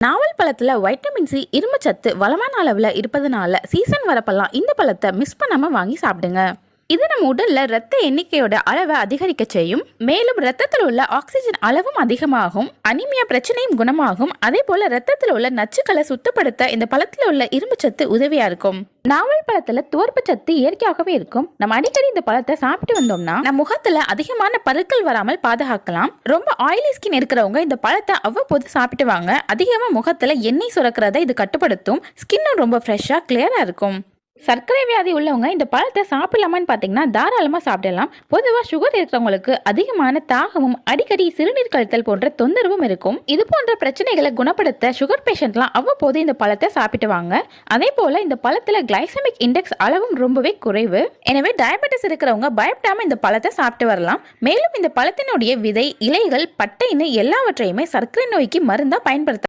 நாவல் பழத்துல vitamin C, இரும்புச்சத்து வளமான அளவுல இருப்பதனால சீசன் வரப்பெல்லாம் இந்த பழத்தை மிஸ் பண்ணாம வாங்கி சாப்பிடுங்க. இது நம்ம உடல்ல ரத்த எண்ணிக்கையோட அளவை அதிகரிக்க செய்யும். மேலும் ரத்தத்தில் உள்ள ஆக்சிஜன் அளவும் அதிகமாகும். அனிமியா பிரச்சனையும் குணமாகும். அதே போல ரத்தத்தில் உள்ள நச்சுக்களை சுத்தப்படுத்த இந்த பழத்துல உள்ள இரும்புச்சத்து உதவியா இருக்கும். நாவல் பழத்துல துவர்ப்பு சத்து இயற்கையாகவே இருக்கும். நம்ம அடிக்கடி இந்த பழத்தை சாப்பிட்டு வந்தோம்னா நம்ம முகத்துல அதிகமான பருக்கள் வராமல் பாதுகாக்கலாம். ரொம்ப ஆயிலி ஸ்கின் இருக்கிறவங்க இந்த பழத்தை அவ்வப்போது சாப்பிட்டு வாங்க. அதிகமா முகத்துல எண்ணெய் சுரக்கிறத இது கட்டுப்படுத்தும். ஸ்கின்னும் ரொம்ப ஃப்ரெஷ்ஷா கிளியரா இருக்கும். சர்க்கரை வியாதி உள்ளவங்க இந்த பழத்தை சாப்பிடலாமான்னு பார்த்தீங்கன்னா தாராளமாக சாப்பிடலாம். பொதுவாக சுகர் இருக்கிறவங்களுக்கு அதிகமான தாகமும் அடிக்கடி சிறுநீர் கழித்தல் போன்ற தொந்தரவும் இருக்கும். இது போன்ற பிரச்சனைகளை குணப்படுத்த சுகர் பேஷண்ட்லாம் அவ்வப்போது இந்த பழத்தை சாப்பிட்டு வாங்க. அதே போல இந்த பழத்துல கிளைசமிக் இண்டெக்ஸ் அளவும் ரொம்பவே குறைவு. எனவே டயபெட்டிஸ் இருக்கிறவங்க பயப்படாம இந்த பழத்தை சாப்பிட்டு வரலாம். மேலும் இந்த பழத்தினுடைய விதை, இலைகள், பட்டைன்னு எல்லாவற்றையுமே சர்க்கரை நோய்க்கு மருந்தா பயன்படுத்த